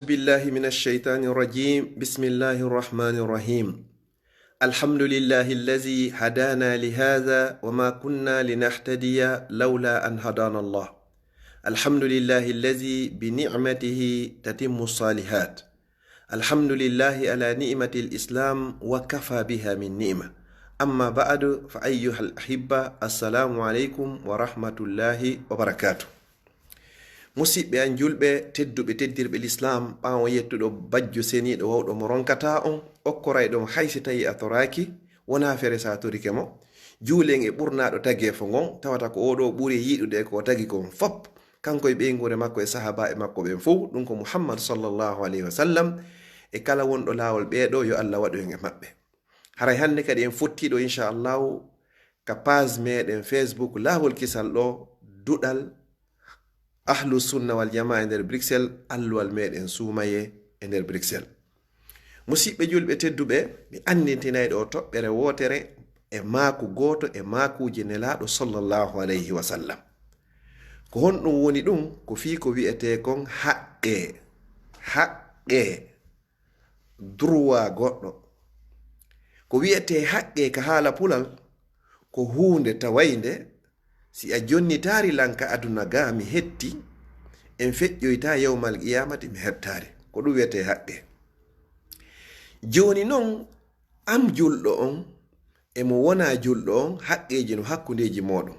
بالله من الشيطان الرجيم بسم الله الرحمن الرحيم الحمد لله الذي هدانا لهذا وما كنا لنهتدي لولا أن هدانا الله الحمد لله الذي بنعمته تتم الصالحات الحمد لله على نعمة الإسلام وكفى بها من نعمة أما بعد فأيها الأحبة السلام عليكم ورحمة الله وبركاته musidɓe an julɓe tedduɓe teddirɓe l'islam ɓawo yettuɗo bajjo seniɗo wawɗo mo ronkata on okkorayɗo hay si tawi a toraki wona fere sa torike mo juulen e ɓurnaɗo tagefo ngon tawata ko oɗo ɓuuri yiɗude ko tagi kon fop kanko e ɓeygure makko e sahaba e makko ɓen fof ɗum ko muhammad sallllahu alayhi wa sallam e kala wonɗo laawol ɓeɗo yo allah waɗu hen e maɓɓe haray hande kadi en fottiɗo inchallahu ka page meɗen facebook laawol kisal ɗo duɗal ahlu sunna wal jamaa e nder Bruxelles alluwal meɗen Suumayee e nder Bruxelles musidɓe julɓe tedduɓe mi andintinayi ɗo toɓɓere wotere e maaku goto e maakuji nelaɗo sallllahu alayhi wa sallam ko honɗum woni ɗum ko fii ko wi'ete kon haqqe droit goɗɗo ko wi'ete haqqe ka haala pulal ko hunde tawayde si a jonnitari lanka aduna ga mi hetti en feƴƴoyta yawmal qiyamati mi heɓtari ko ɗum wiyete haqqe joni noon am julɗo on emo wona julɗo on haqqeji no hakkundeji moɗon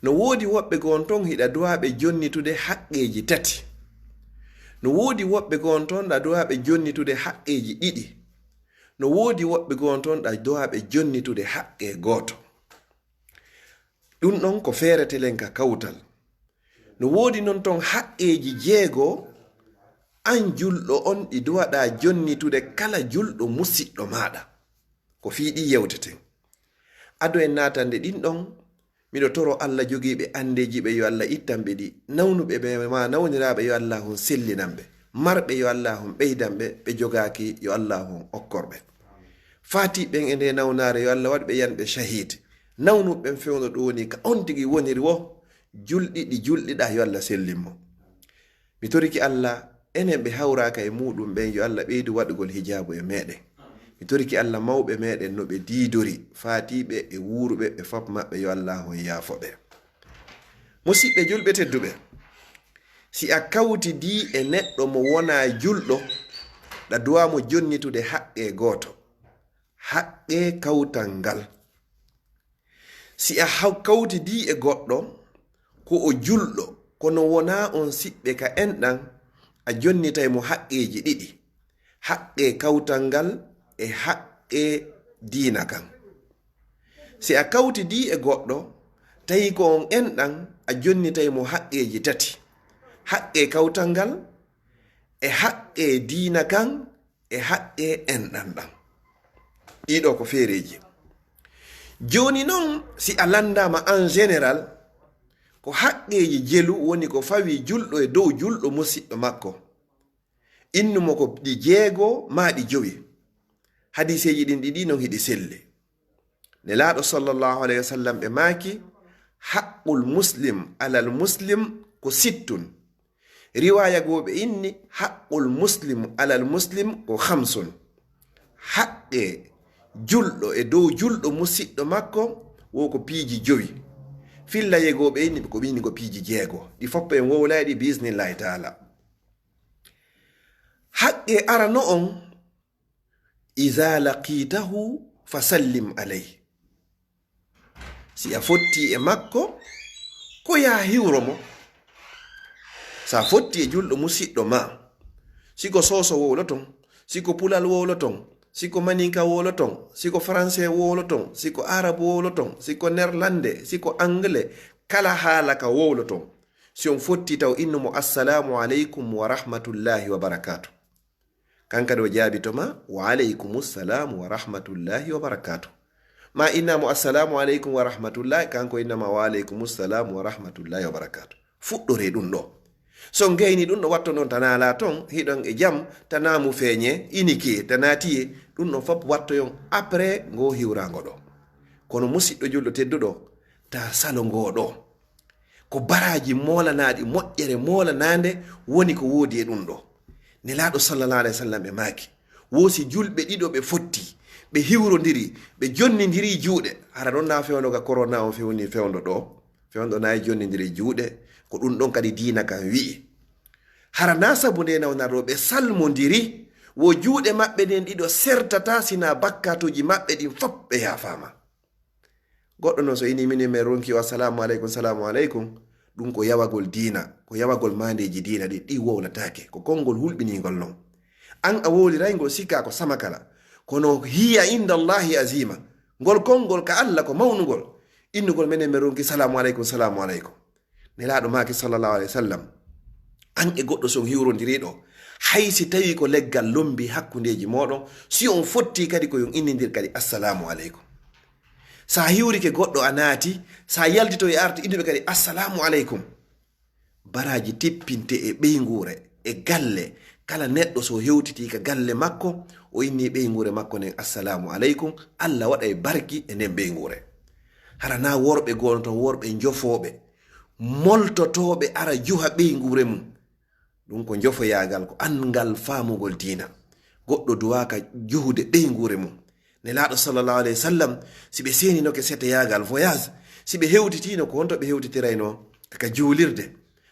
no woodi woɓɓe gon ton hiɗa duwaɓe jonnitude haqqeji tati no woodi woɓɓe gon ton ɗa duwaɓe jonnitude haqqeji ɗiɗi no woodi woɓɓe gon ton ɗa duwaɓe jonnitude haqqe goto ɗum ɗon ko feeretelen ka kawtal no woodi non ton haqqeji jeego an julɗo on ɗi duwaɗa jonnitude kala julɗo musidɗo maɗa ko fiiɗi yewteten ado en natande ɗin ɗon miɗo toro allah jogiiɓe andeji ɓe yo allah ittanɓe ɗi nawnuɓe ɓe ma nawniraɓe yo allah hon sellinanɓe marɓe yo allah hon ɓeydanɓe ɓe jogaki yo allah hon okkorɓe fatiɓen e nde nawnare yo allah waɗɓe yanɓe shahid nawnuɓen fewno ɗo woni ka on tigi woniri wo julɗiɗi julɗiɗa yo allah sellinmo mi toriki allah enen ɓe hawraka e muɗum ɓen yo allah ɓeydu waɗugol hijabu e meɗen mi toriki allah mawɓe meɗen no ɓe diidori fatiɓe e wuruɓe ɓe fop maɓɓe yo allah hon yaafoɓe musidɓe julɓe tedduɓe si a kawtidi e neɗɗo mo wona julɗo ɗa duwamo jonnitude haqqe goto haqqe kawtal ngal si a kawtidi e goɗɗo ko o julɗo kono wona on siɓɓe ka enɗan a jonnitay mo haqqeji ɗiɗi haqqe kawtal ngal e haqqe diina kan si a kawtidi e goɗɗo tawi ko on enɗan a jonnitay mo haqqeji tati haqqe kawtal ngal e haqqe diina kan e haqqe enɗan ɗan ɗiɗo ko feereji joni noon si a landama en général ko haqqeji jelu woni ko fawi julɗo e dow julɗo musidɗo makko innumo ko ɗi jeego ma ɗi jowi hadiseji ɗin ɗiɗi non hiɗi selli nelaɗo sallllahu alayhi wa sallam ɓe maaki haqqul muslim alal muslim ko sittun riwaya goɓe inni haqqul muslim alal muslim ko hamsun haqqe julɗo e dow julɗo musidɗo makko wo ko piiji jowi filla yegoɓe inni ko ɓini ko piiji jeego ɗi foppo en wowlayɗi bisnillahi taala haqqe arano on iza laqitahu fasallim alayhi si a fotti e makko ko ya hiwro mo sa fotti e julɗo musidɗo ma siko soso wowlo ton siko pulal wowlo ton siko maninka wolo ton siko français wolo ton siko arabe wolo ton siko néerlandais siko anglais kala haala ka wolo ton si on fotti taw innumo assalamu aleykum wa rahmatullahi wa barakatuh kanka do jaabi to ma wa aleykumussalam wa rahmatullahi wa barakatuh ma innamo assalamu aleykum wa rahmatullahi kanko innama wa aleykumussalam wa rahmatullahi wa barakatuh fuɗɗore ɗum ɗo so gayni ɗum no watto noon tana ala ton hiɗon e jam tanamu feeñe inike tanatiye ɗum ɗon fop wattoyon après ngo hiwrango ɗo kono musidɗo julɗo tedduɗo ta salo ngo ɗo ko baraji molanaɗi moƴƴere molanade woni ko woodi e ɗum ɗo nelaɗo sallallahu alaihi wasallam ɓe maaki wosi julɓe ɗiɗo ɓe fotti ɓe hiwrodiri ɓe jonnidiri juuɗe hara ɗon na fewndo ga corona o fewni fewndo nayi jonnidiri juuɗe ko ɗum ɗon kadi diina kan wi'i hara na sabu nde nawnaɗo ɓe salmodiri wo juuɗe maɓɓe ɗen ɗiɗo sertata sina bakkatuji maɓɓe ɗin fop ɓe yafama goɗɗo noon so ini mini men ronki assalamu aleykum ɗum ko yawagol diina ko yawagol mandeji diina ɗi wowlatake ko konngol hulɓinigol noon an a wowliraygol sikka ko sama kala kono hiya inda allahi azima ngol konngol ka allah ko mawnugol innugol menen men ronki salamu aleykum nelaɗo maki sallallahu alaihi wasallam an e goɗɗo son hiwrodiriɗo haysi tawi ko leggal lombi hakkundeji moɗon si on fotti kadi ko yon innidir kadi assalamu aleykum sa hiwrike goɗɗo a naati sa yaldito e arti innuɓe kadi assalamu aleykum baraji tippinte e ɓeygure e galle kala neɗɗo so hewtiti ka galle makko o inni ɓeygure makko nden assalamu aleykum allah waɗa e barki e nden ɓeygure harana worɓe gono ton worɓe jofoɓe moltotoɓe ara juha ɓeygure mum ɗum ko jofoyagal ko angal famugol diina goɗɗo duwaka juhude ɓeygure mum nelaɗo sallallahu alaihi wasallam si ɓe seninoke seteyagal voyage si ɓe hewtitino ko honto ɓe hewtitirayno kaka juulirde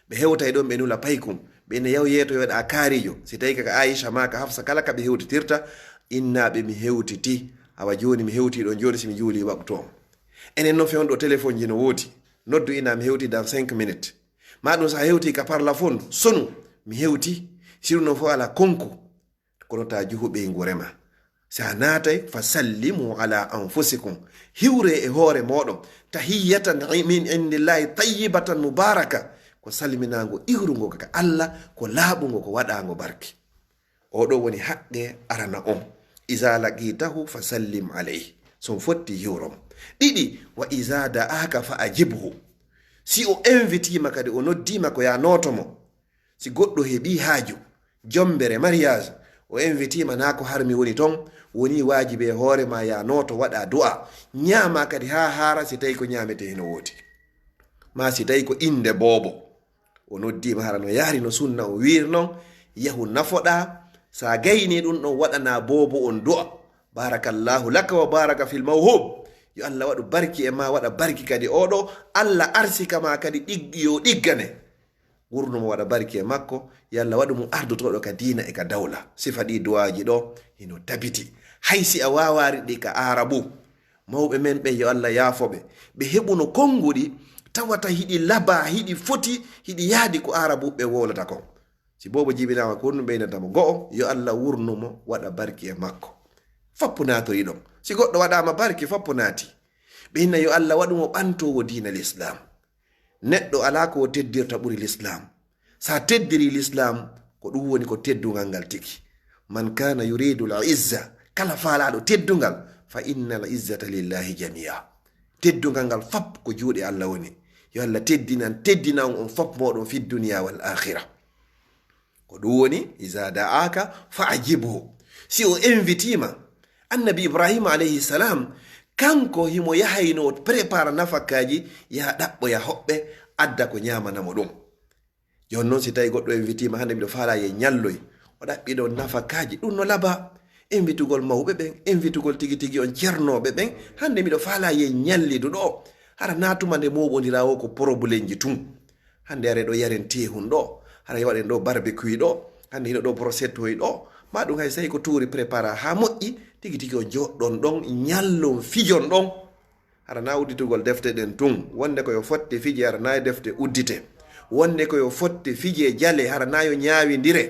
ɓe hewtay ɗon ɓe nula paykum ɓene yaw yetoyoɗa kaarijo si tawi kaka Aisha ma ka Hafsa kala ka ɓe hewtitirta innaɓe mi hewtiti awa joni mi hewti ɗon joni simi juuli waktu enen noon fewndo téléphone ji no woodi noddu ina mi hewti dans 5 minutes ma ɗum sa hewti ka parla fond sonu mi hewti siru no fo ala konko kono ta juhuɓe ngurema sa natay fa sallimu ala anfusikum hiwre e hoore moɗon tahiyatan min indillahi tayyibatan mubaraka ko salminago iwrugo kaka allah ko laaɓugo ko waɗago barki oɗo woni haqqe arana on iza laqitahu fa sallim alayhi son fotti hiwrom ɗiɗi wa iza da'aka fa ajibhu si o invitima kadi o noddima ko ya notomo si goɗɗo heɓi haaju jombere mariage o invitima na ko harmi woni ton woni wajibe e hoore ma ya noto waɗa du'a ñaama kadi ha hara si tawi ko ñamete heno woodi ma si tawi ko inde boobo o noddima hara no yaari no sunna o wir non yahu nafoɗa sa gayni ɗum ɗon waɗana boobo on du'a barakallahu laka wa baraka fil mawhub yo allah waɗu barki e ma waɗa barki kadi oɗo allah arsika ma kadi yo ɗiggane wurnumo waɗa barki e makko yo allah waɗu mum ardotoɗo ka diina e ka dawla sifa ɗi duwaji ɗo hino tabiti haysi a wawari ɗi ka arabu mawɓe men ɓe yo allah yaafoɓe ɓe heɓuno konguɗi tawata hiɗi laba hiɗi foti hiɗi yaadi ko arabu ɓe wolata kon si bobo jibinama ko honɗum ɓeynatamo go'o yo allah wurnumo waɗa barki e makko fappu natori ɗon si goɗɗo waɗama barki fappu naati ɓe hinna yo allah waɗumo ɓantowo diina l'islam neɗɗo ala ko teddirta ɓuri l'islam sa teddiri l'islam ko ɗum woni ko teddungal ngal tigi man kana yuridu l izza kala faalaɗo teddungal fa inna l izzata lillahi jamia teddungal ngal fap ko juuɗe allah woni yo allah teddinan on fap moɗon fi duniya wal akhira ko ɗum woni iza da'aka fa ajibhu si o invitima annabi ibrahima alayhi salam kanko himo yahayno prépare nafakkaji yaha ɗaɓɓoya hoɓɓe adda ko ñamanamo ɗum jon noon si tawi goɗɗo invitima hande miɗo faala ye ñalloy o ɗaɓɓiɗo nafakkaji ɗum no laba invitugol mawɓe ɓen invitugol tigi tigi on ceernoɓe ɓen hande miɗo faala ye ñallidu ɗo hara natuma nde moɓodirawo ko probléme ji tun hande are ɗo yaren tehun ɗo hara waɗen ɗo barbecue ɗo hande hino ɗo brosettoy ɗo ma ɗum hay sayi ko tuuri prépara ha moƴƴi tigi tigi o joɗɗon ɗon ñallon fijon ɗon hara na udditugol defte ɗen tun wonde koyo fotte fije hara na defte uddite wonde koyo fotte fije jale hara na yo ñawidire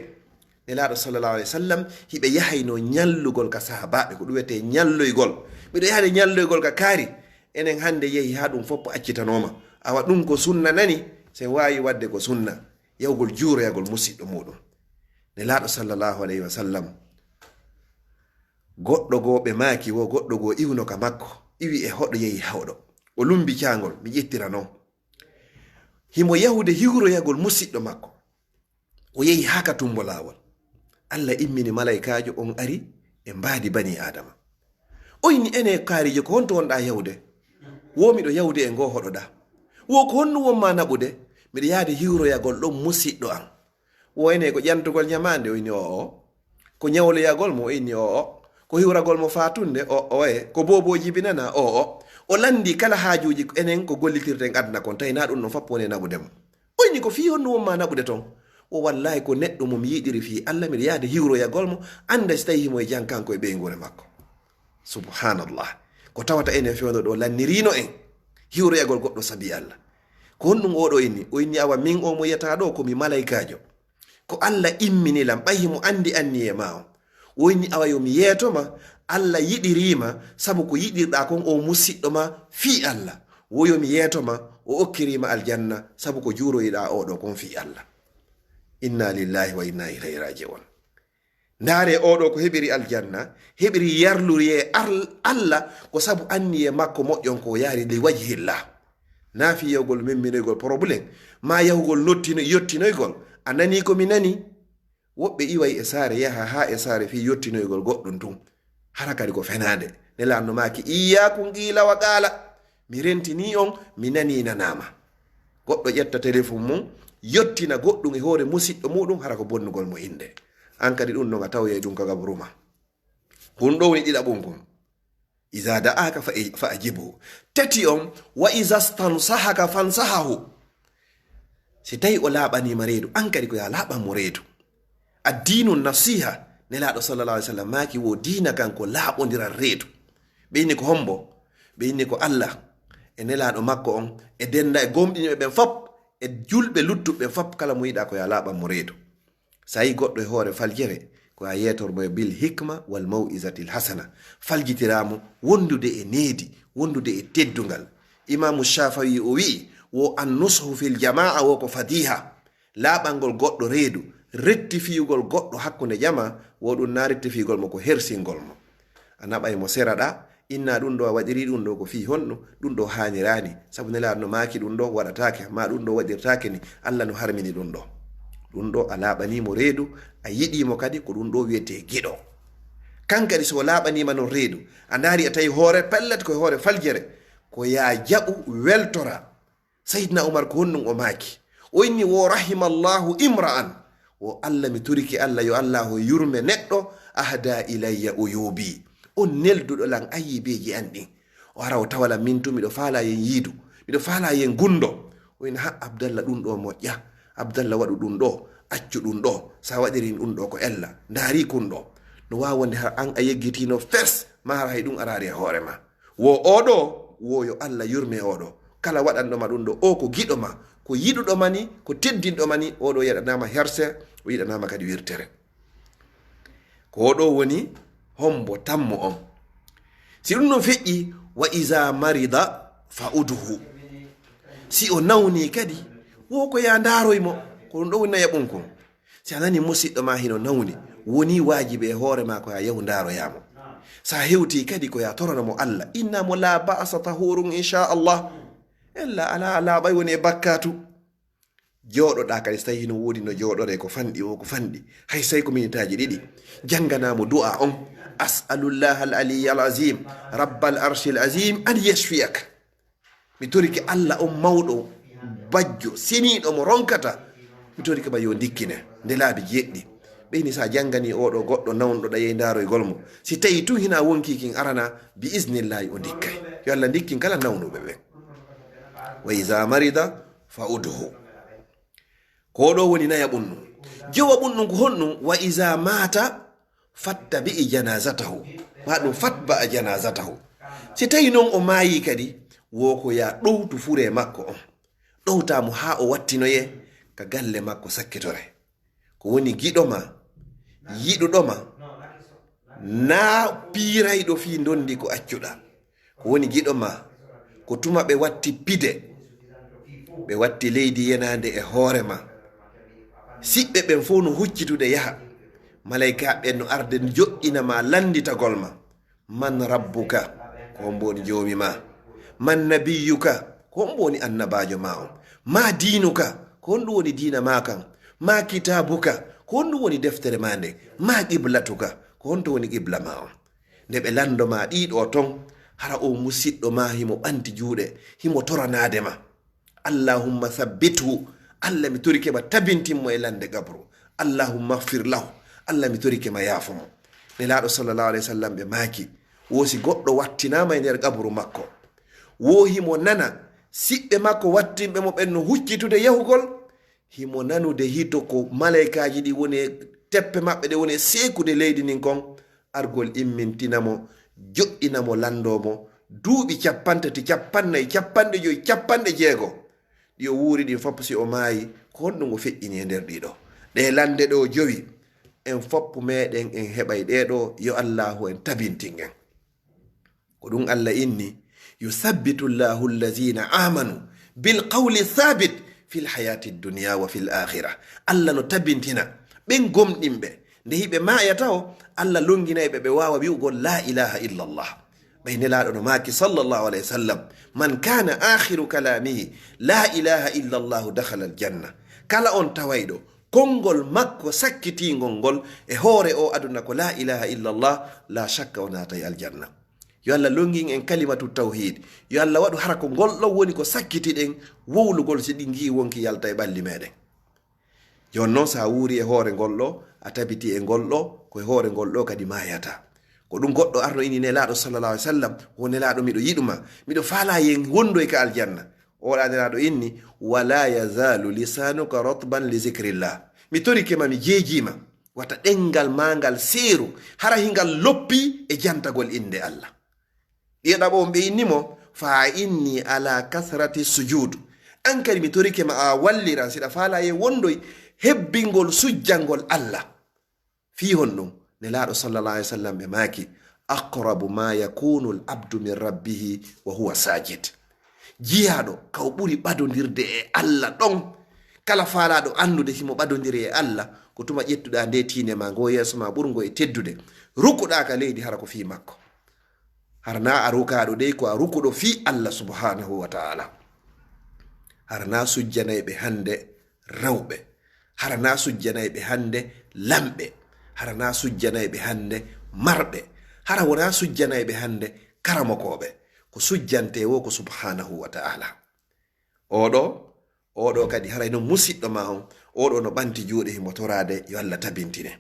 nelaɗo sallallahu alaihi wasallam hiɓe yahayno ñallugol ka sahabaɓe ko ɗum wiyete ñalloygol miɗo yahade ñalloygol ka kaari enen hande yehi ha ɗum foppo accitanoma awa ɗum ko sunna nani sen wawi wadde ko sunna yawgol juuroyagol musidɗo muɗum nelaɗo sallallahu alaihi wasallam goɗɗo goo ɓe maaki wo goɗɗo goo iwno ka makko iwi e hoɗo yehi hawɗo o lumbi cangol mi ƴettira noon himo yahude hiwroyagol musidɗo makko o yehi ha ka tumbo laawol allah immini malaikajo on ari e mbaadi bani adama o inni ene kaarijo ko honto wonɗa yawde wo miɗo yawde e ngo hoɗoɗa wo ko honno wonma naɓude miɗo yahde hiwroyagol ɗon musidɗo an woyne ko ƴantugol ñamande o inni o ko ñawloyagol mo o inni o ko hiwragol mo fatunde o ko boboji binana o landi kala haajuji enen ko gollitirten aduna kon tawi na ɗum non fappo woni naɓudemo o inni ko fi honno wonma naɓude ton o wallahi ko neɗɗo mo mi yiɗiri fi Allah miɗa yaade hiwroyagol mo anda so tawi himo e jan kanko e ɓeygure makko subhanallah ko tawata enen fewno ɗo lannirino en hiwroyagol goɗɗo sabi Allah ko honɗum oɗo inni o inni awa min o mo yiyata ɗo komi malaykajo ko Allah imminilam ɓayi mo andi anni e ma o inni awa yomi yeetoma Allah yiɗirima sabu ko yiɗirɗa kon o musiɗɗo ma fi Allah wo yomi yeetoma o okkirima aljanna sabu ko juuroyiɗa oɗo kon fi Allah inna lillahi wa inna ilayhi raji'un ndaare oɗo ko heɓiri aljanna heɓiri yarluri e Allah ko sabu anni e makko moƴƴon ko yaari li wajhillah na fi yewgol memminoygol probléme ma yahugol yottinoygol a nani ko mi nani woɓɓe iway e saare yaha ha e saare fi yottinoygol goɗɗum tum hara kadi ko fenade ne lanno maki iyakum qila wa qala mi rentini on mi nani nanama goɗɗo ƴetta téléphone mum yottina goɗɗum e hoore musiɗɗo muɗum hara ko bonnugol mo inde an kadi ɗum non a tawye ɗum ka gabruma hun ɗo woni ɗiɗaɓum kon iza da'aka fa ajibu tati on wa iza stansahaka fansahahu si tawi o laaɓanima reedu an kadi ko ya laaɓanmo reedu addinu nasiha nelaɗo sallallah alih w sallam maki wo dina kan ko laaɓodiran reedu ɓe inni ko hombo ɓe inni ko Allah e nelaɗo makko on e denda e gomɗiniɓe ɓen fop e julɓe luttuɓe fop kala mo yiɗa ko ya laaɓanmo reedu sa yi goɗɗo e hoore faljere ko a yetormo e bil hikma wal maw'izatil hasana faljitiramo wondude e needi wondude e teddungal imamu shafawi o wi wo annushu fil jama'a wo ko fadiha laaɓangol goɗɗo reedu rettifiyugol goɗɗo hakkunde jama wo ɗum na rettifigol mo ko hersingol mo a naɓay mo seraɗa inna ɗum ɗo a waɗiri ɗum ɗo ko fi honɗum ɗum ɗo hanirani sabu nelaɗo no maki ɗum ɗo waɗatake ma ɗum ɗo waɗirtake ni Allah no harmini ɗum ɗo ɗum ɗo a laaɓanimo reedu a yiɗimo kadi ko ɗum ɗo wiyete giɗo kankadi so laaɓanima non reedu a daari a tawi hoore pellet koye hoore faljere ko ya jaɓu weltora sayidna oumar ko honɗum o maaki o inni wo rahimallahu imra'an o Allah mi turiki Allah yo Allah o yurme neɗɗo ahda ilayya uyubi on nelduɗo lan ayibeji an ɗin o ara o tawala min tu miɗo faala yen yiidu miɗo faala yen gundo o ina ha Abdallah ɗum ɗo moƴƴa Abdallah waɗu ɗum ɗo accu ɗum ɗo sa waɗirin ɗum ɗo ko ella ndaari kun ɗo no wawonde har an a yeggitino fers ma har hay ɗum arari e hoore ma wo oɗo wo yo Allah yurme oɗo kala waɗanɗoma ɗum ɗo o ko giɗo ma ko yiɗuɗo mani ko teddinɗo mani oɗo yiɗanama herse o yiɗanama kadi wirtere ko oɗo woni hombo tammo on si ɗum no feƴƴi wa iza marida fa uduhu si o nawni kadi wo ko ya ndaroymo ko ɗum ɗo woni nayaɓum kon si a nani musiɗɗo ma hino nawni woni wajibe e hoore ma ko ya yahu ndaroyamo sa hewti kadi ko ya toranamo Allah innamo la ba'sa tahurun inchallah ella ala laaɓay woni e bakkatu jooɗoɗa kadi so tawi hino woodi no jooɗore ko fanɗi o ko fanɗi hay say ko minitaji ɗiɗi janganamo du'a on as'alullah al aliy al azim rabbal arshil azim an yashfiyak mi toriki Allah on mawɗo bajjo seniɗo mo ronkata mi toriki ba yo dikkine nde laabi jeɗɗi ɓeyni sa jangani oɗo goɗɗo nawnuɗo ɗaye ndaroygol mo si tawi tun hina wonkikin arana bi isnillahi o dikkay yo Allah dikkin kala nawnuɓe ɓen wa iza marida fa udhu ko ɗo woni naya ɓunnu jowa ɓunnu ko honɗum wa iza mata fatta bi janazatahu ma ɗum fatba a janazatahu si tawi noon o maayi kadi wo ko ya ɗowtu fure makko on ɗowtamo ha o wattinoye ka galle makko sakkitore ko woni giɗoma yiɗuɗoma na piirayɗo fi dondi ko accuɗa ko woni giɗoma ko tuma ɓe watti pide ɓe watti leydi yenande e hoore ma siɓɓe ɓen fof no huccitude yaha malayka ɓen no arde joƴƴinama landitagol ma man rabbuka ko hombo woni joomi ma man nabiyuka ko hombo woni annabajo ma on ma diinuka ko honɗum woni diina ma kan ma kitabuka ko honɗum woni deftere ma nde ma qiblatuka ko honto woni qibla ma on nde ɓe landoma ɗiɗo ton hara o musiɗɗo ma himo ɓanti juuɗe himo toranade ma allahumma thabbithu Allah mi tori keɓa tabintinmo e lande gabru allahumma ighfir lahu, allah mi torike ma yaafo mo. Nelaaɗo sallallahu alaihi wasallam ɓe maaki wosi goɗɗo wattinama e nder qabru makko, wohimo nana siɓɓe makko wattinɓe mo ɓen no huccitude yahugol, himo nanude hito ko malaikaji ɗi woni teppe maɓɓe ɗe woni sekude leydi nin kon, argol immintinamo joɗɗinamo landomo duuɓi 30, 40, 50, 56 ɗi o wuuri ɗin fopp. Si o maayi ko honɗum o feƴƴini e nder ɗiɗo ɗe lande ɗo jowi, en fopp meɗen en heɓay ɗeɗo. Yo allahu en tabintingen ko ɗum allah inni yusabbitu llahu allazina amanu bilqawli thabit fil hayati dunya wa fil akhirah. allah no tabintina ɓen gomɗinɓe nde hiɓe mayata o, allah longinayɓe ɓe wawa wi'ugol la ilaha illallah. ɓay nelaɗo no maaki sallallahu alayhi wa sallam, man kana akhiru kalamihi la ilaha illallah dakhala aljanna. kala on tawayɗo konngol makko sakkitingol ngol e hoore o aduna ko la ilaha illallah, la shakka o natay aljanna. yo allah longin en kalimatu tawhid, yo allah waɗu hara ko ngolɗon woni ko sakkitiɗen wowlugol si ɗi gi wonki yalta e ɓalli meɗen. jon noon sa wuuri e hoore ngolɗo, a tabiti e ngolɗo koye hoore ngolɗo kadi mayata. ko ɗum goɗɗo arno ini nelaɗo sallallahu alaihi wasallam, o nelaɗo miɗo yiɗuma, miɗo faala yen wondoy ka aljanna. oɗa nelaɗo inni wala yazalu lisanuka rotban li zicrillah, mi torikema mi jeejima wata ɗengal mangal seeru hara hingal loppi e jantagol inde allah. ɗiyeɗaɓo on ɓe innimo fa inni ala kasrati sujud, an kadi mi torikema a walliran siɗa faala yen wondoy hebbingol sujjangol allah. fi hon ɗum nelaɗo sallallahu alaihi wasallam ɓe maaki aqrabu ma yakunu l abdu min rabbihi wa huwa sajid. jiyaɗo kaw ɓuri ɓadodirde e allah ɗon, kala faalaɗo andude simo ɓadodiri e allah ko tuma ƴettuɗa nde tine ma ngo yeeso ma ɓurgo e teddude, rukuɗa ka leydi hara ko fi makko. harna a rukaɗo dey ko a rukuɗo fi allah subhanahu wa ta'ala. harna sujjanayɓe hande rewɓe, harna sujjanayɓe hande lamɓe, harna sujjanayɓe hande marɓe, hara wona sujjanayɓe hande karamokoɓe. ko sujjante wo ko subhanahu wa ta'ala. oɗo kadi haray no musidɗo ma on, oɗo no ɓanti juuɗe himo torade, yo allah tabintine.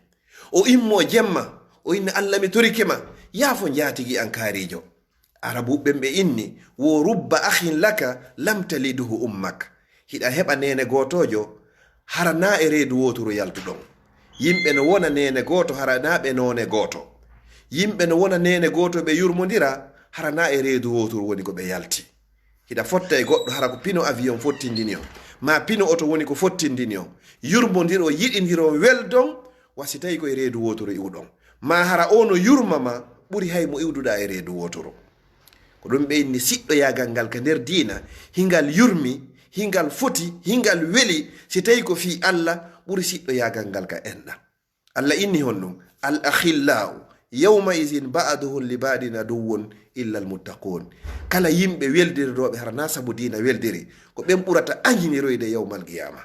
o immo jemma o inna allah mi torikema yaafo jaatigi an kaarijo. arabuɓɓen ɓe inni wo rubba akhin laka lam taliduhu ummak, hiɗa heɓa nene gotojo harana e reedu wotoro yaltuɗon. yimɓe no wona nene goto harana ɓe none goto, yimɓe no wona nene goto ɓe yurmodira harana e reedu wotoro woni ko ɓe yalti. hiɗa fotta e goɗɗo hara ko pino avion fottindini o, ma pino oto woni ko fottindini o, yurmodir o yiɗidiro weldon wasi tawi koye reedu wotoro iwɗon, ma hara o no yurmama ɓuri hay mo iwduɗa e reedu wotoro. ko ɗum ɓe inni siɗɗo yagal ngal ka nder diina hingal yurmi, hingal foti, hingal weli, si tawi ko fi allah ɓuri siɗɗo yagal ngal ka enɗa. allah inni hon ɗum al akhillau yawma idin ba'duhum li ba'din aduwwun illa al muttaqun. kala yimɓe weldirɗoɓe hara na sabu diina weldiri ko ɓen ɓurata añiniroyde yawmal qiyama.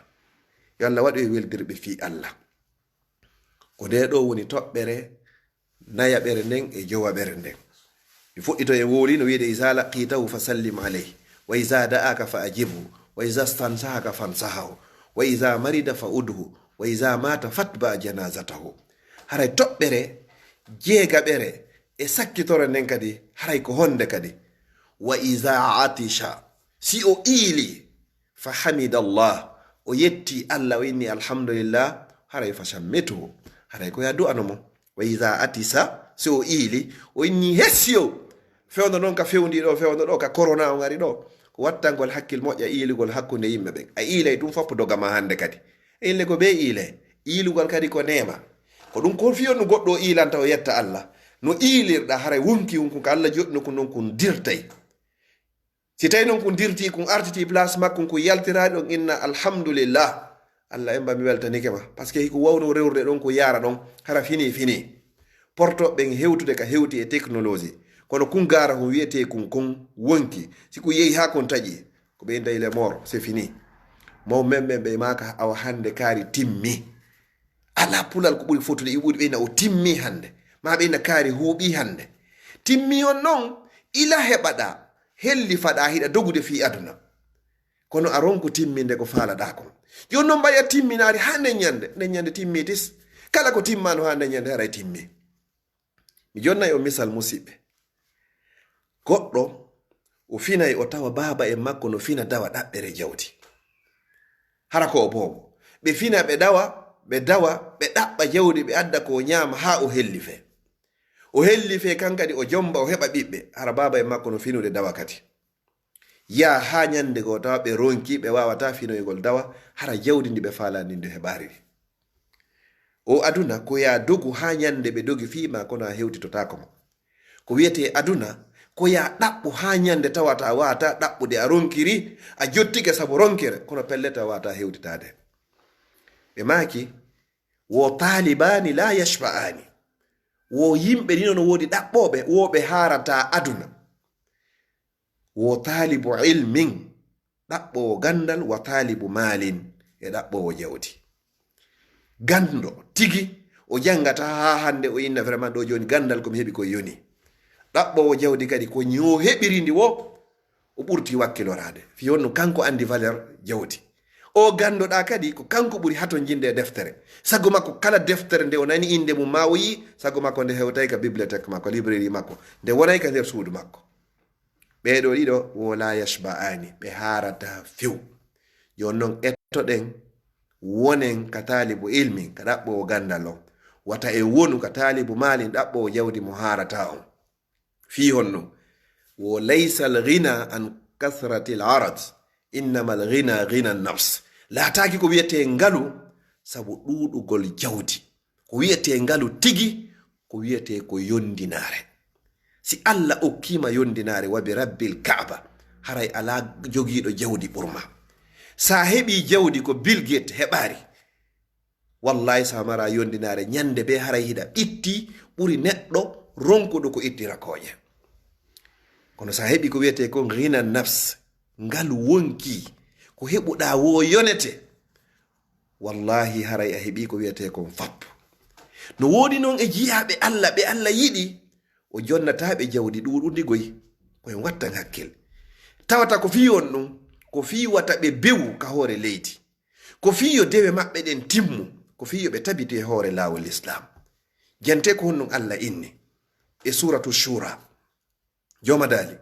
yo allah waɗu e weldirɓe fi allah. ko nde ɗo woni toɓɓere nayaɓere nden e jowaɓere nden. mi fuɗɗito e woli no wiide iza laqitahu fa sallim alayhi wa iza da'aka fa ajibhu wa iza stansahaka fansahahu wa iza marida fa udhu wa iza mata fatba janazatahu. haray toɓɓere jeegaɓere e sakkitore nden kadi haray ko honde kadi wa iza atisha, si o iili fa hamidallah, o yetti allah o inni alhamdulillah, haray fa shammituhu, haray ko ya du'anomo. wa iza atisa, si o iili o inni hessiyo, fewno noon ka fewndiɗo, fewno ɗo ka corona o ngari ɗo, ko wattangol hakkil moƴƴa iilugol hakkunde yimɓe ɓen. a iilay ɗum foppo dogama hande kadi ille ko ɓe iile iilugol kadi ko nema. ko ɗum ko fiyon no goɗɗo iilanta o yetta allah no iilirɗa haray wonki wonko ko allah joɗino ko noon kon dirtay. si tawi noon kon dirti kon artiti place makko ko yaltiraɗi on inna alhamdulillah, allah emba mi weltanike ma, par ce que hiko wawno rewrde ɗon ko yara ɗon hara fini portoɓe hewtude ka hewti e technologie, kono kun gara ko wiyete kon wonki, si ko yehi ha kon taƴi ko ɓe dayle mort c'est fini. mawɓe ɓe maka awa hande kaari timmi, ala pulal ko ɓuri fotude e ɓuri ɓeyna o timmi hande, ma ɓeyna kaari huuɓi hande. timmi on noon ila heɓaɗa helli faɗa hiɗa dogude fi aduna. kono a ronku timminde ko faalaɗa kon jon noon mbaɗa timminaari ha nde timmi tis kala ko timmano ha nde ñande haray timmi. mi jonnayi o misal musidɓe, goɗɗo o finayi o tawa baaba en makko no fina dawa ɗaɓɓere jawdi, hara ko o boobo ɓe fina ɓe dawa ɓe ɗaɓɓa jawdi ɓe adda ko ñaama ha o helli fe kan kadi o jomba o heɓa ɓiɓɓe, hara baaba en makko no finude dawa kadi ya ha ñande goo tawa ɓe ronki ɓe wawata finoygol dawa hara jawdi ndi ɓe falandi nde heɓari ɗi. o aduna ko ya dogu ha ñande ɓe dogi fima kono a hewtitotako mo. ko wiyete aduna ko ya ɗaɓɓu ha ñande tawata a wata ɗaɓɓude a ronkiri a jottike sabu ronkere kono pellete a wata hewtitade. ɓe maki wo talibani la yashfa'ani, wo yimɓe ɗino no wodi ɗaɓɓoɓe woɓe harata aduna. wo talibu ilmin, ɗaɓɓowo gandal, wa talibu malin, e ɗaɓɓowo jawdi. Gando tigi o jangata ha hande o inna vraiment ɗo joni gandal komi heɓi koye yoni. ɗaɓɓowo jawdi kadi ko ño heɓiri ndi wo o ɓurti wakkilorade fi honno kanko andi valeur jawdi. o gandoɗa kadi ko kanko ɓuri hato jinde deftere, sago makko kala deftere nde o nani inde mum ma o yi, sago makko nde hewtay ka bibliothèque makko, librairie makko, nde wonay ka nder suudu makko. ɓeɗo ɗiɗo wola yashba'ani, ɓe harata few. joni noon ettoɗen wonen ka talibu ilmi, ka ɗaɓɓowo gandal on, wata e wonu ka talibu malin, ɗaɓɓowo jawdi mo harata on. fi honno wo laysa alghina an kathrati larad, innama alghina ghina nafs. laataki ko wiyete ngalu sabu ɗuɗugol jawdi, ko wiyete ngalu tigi ko wiyete ko yondinare. si Allah okkima yondinare wabi rabbil kaaba, haray ala jogiiɗo jawdi ɓurma. sa heɓi jawdi ko Bill Gates heɓari, wallahi sa mara yondinare ñande be haray hiɗa itti ɓuri neɗɗo ronkuɗo ko ittira koƴe. kono sa heɓi ko wiyete ko ghina nafs, ngalu wonki ko heɓuɗa wo yonete, wallahi haray a heɓi ko wiyete kon fappu. no wodi noon e jiyaɓe Allah, ɓe Allah yiɗi o jonnataɓe jawdi ɗuɗudigoy koyen wattan hakkil. tawata ko fi on ɗum ko fi wata ɓe bewu ka hoore leydi, ko fi yo dewe maɓɓe ɗen timmu, ko fi yo ɓe tabiti e hoore laawol islam. jante ko honnon Allah inni e suratu shura, joma dali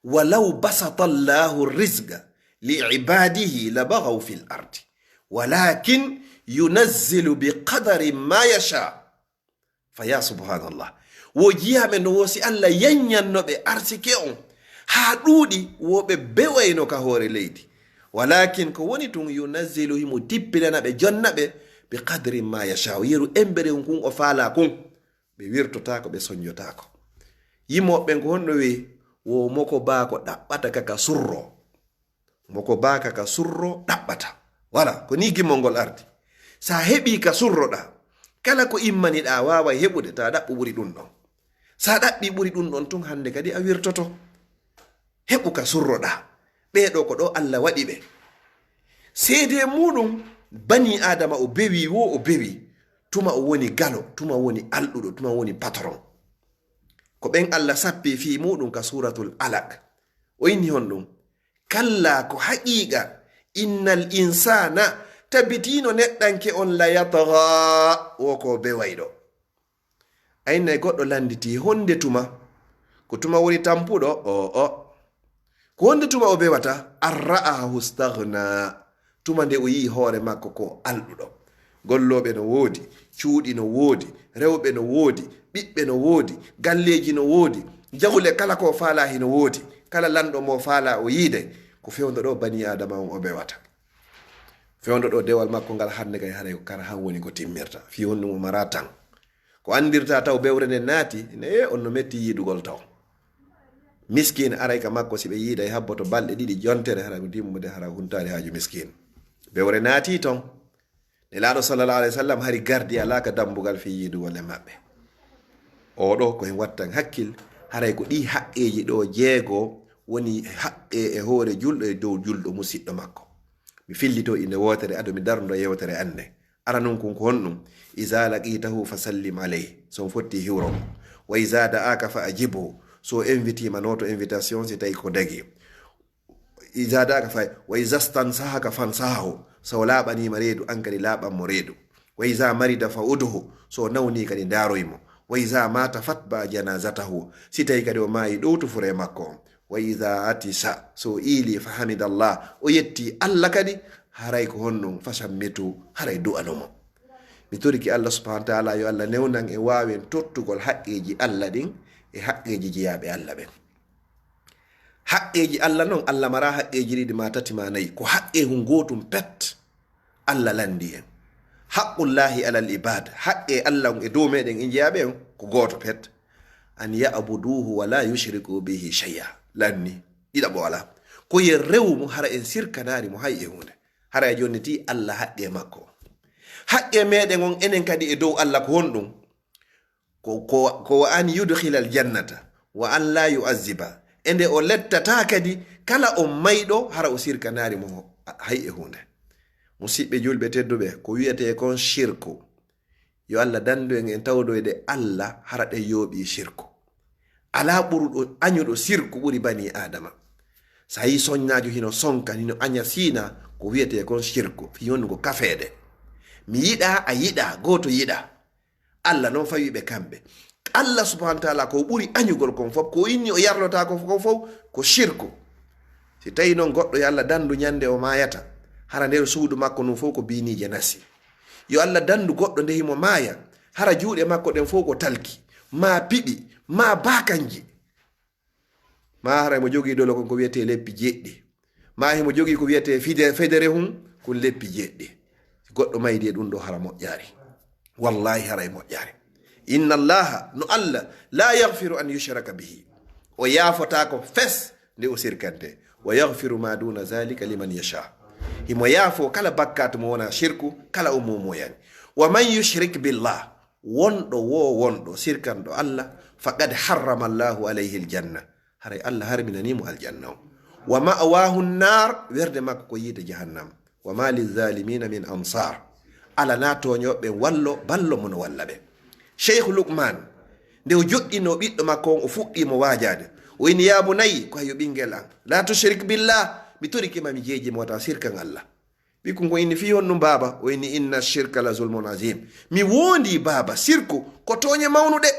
walaw basata Allahu rizqa li'ibadihi labaghaw fil ardi walakin yunazzilu biqadari ma yasha. faya subhanallah, wo jiyaɓe no wosi Allah yanyannoɓe arsike on ha ɗuuɗi woɓe bewayno ka hoore leydi, walakin ko woni tun yunazzilu himo dippilanaɓe jonnaɓe bi qadri ma yasha, yeru embere kun o faala kun ɓe wirtotako ɓe soñjotako. yimoɓɓen ko honɗo wi wo moko baako ɗaɓɓata kaka surro, moko baka ka surro ɗaɓɓata, wala ko ni gimmol ngol ardi. sa heɓi ka surroɗa kala ko immaniɗa wawa heɓude ta ɗaɓɓu ɓuri ɗum ɗon. sa ɗaɓɓi ɓuri ɗum ɗon tun hande kadi a wirtoto, heɓu ka surroɗa. ɓeɗo ko ɗo Allah waɗi ɓe seede muɗum. bani adama o bewi wo o bewi tuma o woni galo, tuma woni alɗuɗo, tuma woni patron. ko ɓen Allah sappi fi muɗum ka suratul alaq o inni hon ɗum kalla ko haqiqa innal insana, tabitino neɗɗanke on la yatgha, wo ko bewayɗo. aynay goɗɗo landiti honde tuma, ko tuma woni tampuɗo ko honde tuma o bewata arra'ahu staghna, tuma nde o yi hoore makko ko alɗuɗo. golloɓe no woodi, cuuɗi no woodi, rewɓe no woodi, ɓiɓɓe no woodi, galleji no woodi, jawle kala ko faalahi no woodi, kala lanɗo mo faala o yiide, ko fewndo ɗo bani adama on o bewata. fewndo ɗo dewal makko ngal hande kay haray kara han woni ko timmirta, fi honno mo mara tan ko andirta taw bewre nde naati ne on no metti yiidugol taw. miskin aray ka makko si ɓe yiida e habboto balɗe ɗiɗi jontere hara dimmude hara huntade haaju miskin. bewre naati ton ne laaɗo sallallahu alaihi wasallam hari gardi alaka dambugal fi yiidugol e maɓɓe. oɗo ko en wattan hakkil haray ko ɗi haqqeji ɗo jeego woni haqqe e hoore julɗo e dow julɗo musidɗo makko. mi fillito inde wotere ado mi dardo yewtere ande ara nun kun ko honɗum iza laqitahu fasallim alayhi, so fotti hiwro wa iza da'aka fa ajibu, so invitima noto invitation si tawi ko dagi izadaka fay wa izastan sahaka fan sahahu so laaɓanima reedu an kadi laaɓanmo reedu wa iza marida fa uduhu so nawni kadi ndaroymo wa iza mata fatba janazatahu si tawi kadi o maayi ɗowtu fure makko wa iza atisa so ili fa hamidallah o yetti Allah kadi haray ko honɗum fasammitu haray du'anomo mi toriki Allah subhanahu wa ta'ala yo Allah newnan e wawen tottugol haqqeji Allah ɗin e haqqeji jeyaɓe Allah ɓen haqqeji Allah noon Allah mara haqqeji ɗiɗi ma tati ma nayi ko haqqe hu gotum pet Allah landi en haqqullahi alal ibad haqqe Allah e dow meɗen e jeyaɓe en ko goto pet an ya'buduhu wa la yushriku bihi shay'a lanni ɗiɗaɓo wala ko ye rewmu hara en sirkanari mo hay e hunde hara e joni ti Allah haqqe makko haqqe meɗen on enen kadi e dow Allah ko honɗum ko an yudkhila al jannata wa an la yu'azziba ende o lettata kadi kala o mayɗo hara o sirkanari mo hay e hunde musidɓe julɓe tedduɓe ko wiyete kon shirku yo Allah dandu en tawdoyde Allah hara ɗe yooɓi shirku ala ɓuruɗo añuɗo sirku ɓuri bani adama so yi soñnajo hino sonka hino aña siina ko wiyete kon shirku fi honnugo kafeede mi yiɗa a yiɗa goto yiɗa Allah noon fawiɓe kamɓe Allah subhanahu wa ta'ala ko ɓuri añugol kon fof ko inni o yarlota ko fof ko shirku si tawi noon goɗɗo yo Allah dandu ñande o mayata hara nder suudu makko num fof ko binije nasi yo Allah dandu goɗɗo nde himo maaya hara juuɗe makko ɗen fof ko talki ma piɓi ma bakanji ma hara mo jogii dolo kon ko wiyete leppi jeɗɗi ma himo jogii ko wiyete federe hum kon leppi jeɗɗi goɗɗo maydi e ɗum ɗo hara moƴƴaari wallahi hara e moƴƴaari inna allaha no Allah la yaghfiru an yushraka bihi o yaafota ko fes nde o sirkante wa yaghfiru ma duna zalika liman yasha himo yaafo kala bakkat mo wona shirku kala o momoyani wa man yushrik billah wonɗo sirkanɗo Allah faqad harrama Allahu alayhi aljanna haray Allah harminanimo aljanna o wa ma'wahu an-nar werde makko ko yiide jahannam wa ma lizalimina min ansar ala natoñoɓe ballo mono walla ɓe cheikh Luqman nde o joɗɗino ɓiɗɗo makko on o fuɗɗimo wajade o ini ya bunayi ko hayo ɓinguel an la tushrik billah mi torikima mi jeeji mota sirkan Allah ɓikku ko inni fi honɗum baba o inni inna shirka la zulmun azim mi wondi baba sirku ko toñe mawnuɗe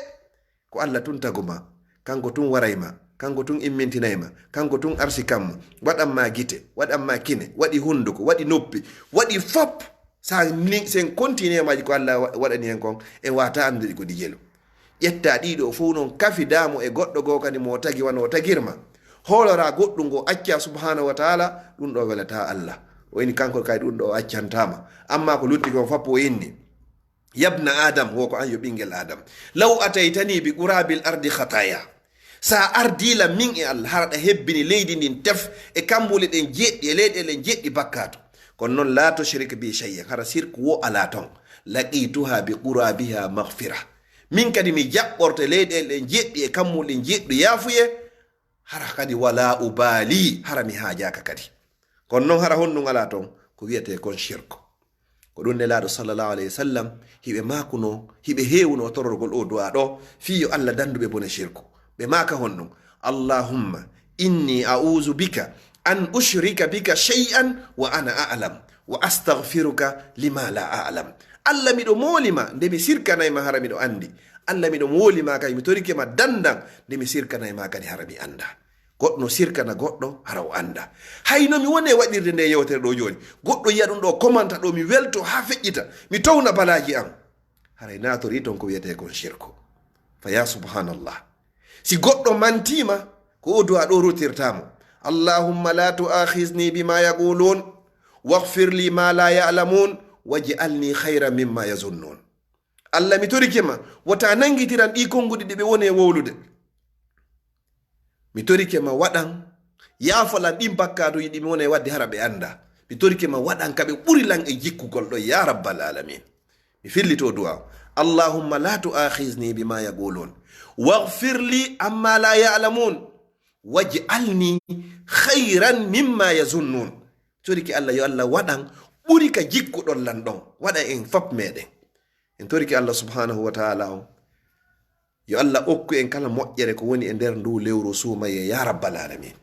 ko Allah tun taguma kanko tun warayma kanko tun immintinayma kanko tun arsikamma waɗanma gite waɗanma kine waɗi hunduko waɗi noppi waɗi fop sen continue maji ko Allah waɗani hen kon e wata anduɗi ko dijelu ƴetta ɗiɗo fof noon kafidamo e goɗɗo goo kadi mo tagi wano o tagirma hoolora goɗɗum ngo acca subhanahu wa taala ɗum ɗo welata Allah o ini kanko kay ɗum ɗo accantama amma ko lutti kon foppo o inni yabna adam wo ko an yo ɓinguel adam law ataytani bi qurabil ardi khataya sa ardila min e Allah haraɗa hebbini leydi ndin tef e kambule ɗen jeɗɗi e leyɗele jeɗɗi bakkato kono noon la tushrik bi shay'in hara sirku wo ala ton laqituha bi qurabiha maghfira min kadi mi jaɓɓorte leyɗele ɗen jeɗɗi e kammule ɗen jeɗɗi yaafuye hara kadi wala ubali hara mi haajaka kadi kono noon hara honɗum ala ton ko wiyete kon shirku ko ɗum nelaɗo sallallahu alayhi wa sallam hiɓe makuno hiɓe hewno tororgol o du'a ɗo fiyo Allah danduɓe bone shirku ɓe maka honɗum allahumma inni a'udhu bika an ushrika bika shay'an wa ana a'lam wa astaghfiruka lima la a'lam Allah miɗo molima nde mi sirkanayma hara miɗo andi Allah miɗo molima kadi mi torikema dandan nde mi sirkanayma kadi hara mi anda goɗɗo sirkana goɗɗo hara o anda hayno mi woni e waɗirde nde yewtere ɗo joni goɗɗo yiya ɗum ɗo commenta ɗo mi welto ha feƴƴita mi towna balaji an haray natori ton ko wiyete kon shirku fa ya subhanallah si goɗɗo mantima ko o du'a ɗo rutirtamo allahumma la tu'akhizni bima yaqulun waghfir li ma la ya'lamun waj'alni khayran mimma yazunnun Allah mi torikema wata nangitiran ɗi konguɗi ɗi ɓe woni e wowlude mi torikema waɗan yaafalan ɗin bakkaduji ɗi mi woni e wadde hara ɓe anda mi torikema waɗan kaɓe ɓurilan e jikkugol ɗo ya rabbal alamin mi fillito du'a allahumma la tu'akhizni bima yaqulun waghfir li amma la ya'lamun waj'alni khayran mimma yazunnun toriki Allah yo Allah waɗan ɓuri ka jikkuɗon lan ɗon waɗa en fop meɗen en toriki Allah subhanahu wa ta'ala o yo Allah okku en kala moƴƴere ko woni e nder ndu lewru suumaye ya rabbal alamin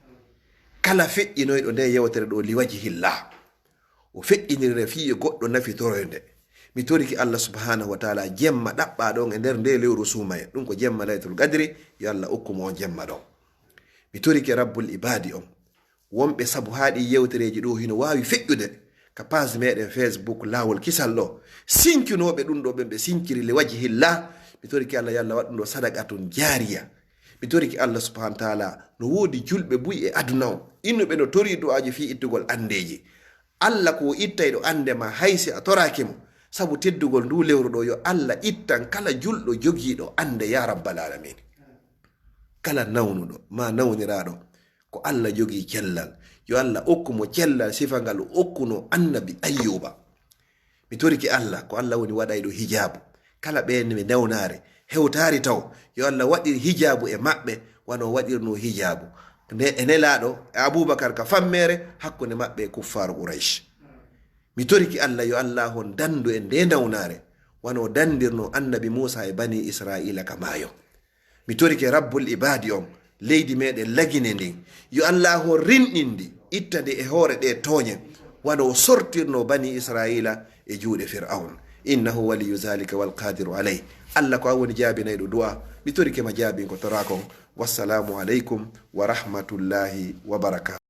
kala feƴƴinoyɗo nde yewtere ɗo liwaji hilla o feƴƴinirre fiye goɗɗo nafitoroyde mi toriki Allah subhanahu wa taala jemma ɗaɓɓa ɗon e nder nde lewru suumaye ɗum ko jemma laylatul qadri yo Allah okkumo on jemma ɗon mi toriki rabbul ibadi on wonɓe sabu haaɗi yewtereji ɗo hino wawi feƴƴude ka page meɗen Facebook laawol kisal ɗo sinkinoɓe ɗum ɗo ɓe sinkiri liwaji hilla mi toriki Allah yo Allah waɗɗum ɗo sadaqatun jariya mi toriki Allah subhanahu wa taala no woodi julɓe buy e aduna o innuɓe no tori du'aji fi ittugol andeji Allah ko ittay ɗo ande ma haysi a toraki mo sabu teddugol ndu lewru ɗo yo Allah ittan kala julɗo jogiiɗo ande ya rabbal alamin kala nawnuɗo ma nawniraɗo ko Allah jogii cellal yo Allah okkumo cellal sifa ngal okkuno annabi ayyuba mi toriki Allah ko Allah woni waɗayɗo hijabu kala ɓen ɓe newnare hewtari taw yo Allah waɗir hijabu e maɓɓe wano waɗirno hijabu e nelaɗo e Aboubacar ka fammere hakkunde maɓɓe e kuffar Quraysh mi toriki Allah yo Allah hon dandu e nde nawnare wano dandirno annabi Musa e bani Israila ka maayo mi toriki rabbul ibadi on leydi meɗen lagine ndin yo Allah hon rinɗindi ittade e hoore ɗe tooñe wano sortirno bani Israila e juuɗe Fir'aun innahu waliyu zalika wal qadiru alayh Allah ko woni jaabinayɗo du'a mi torike ma jaabin ko torakon wassalamu aleykum wa rahmatullahi wa barakatuh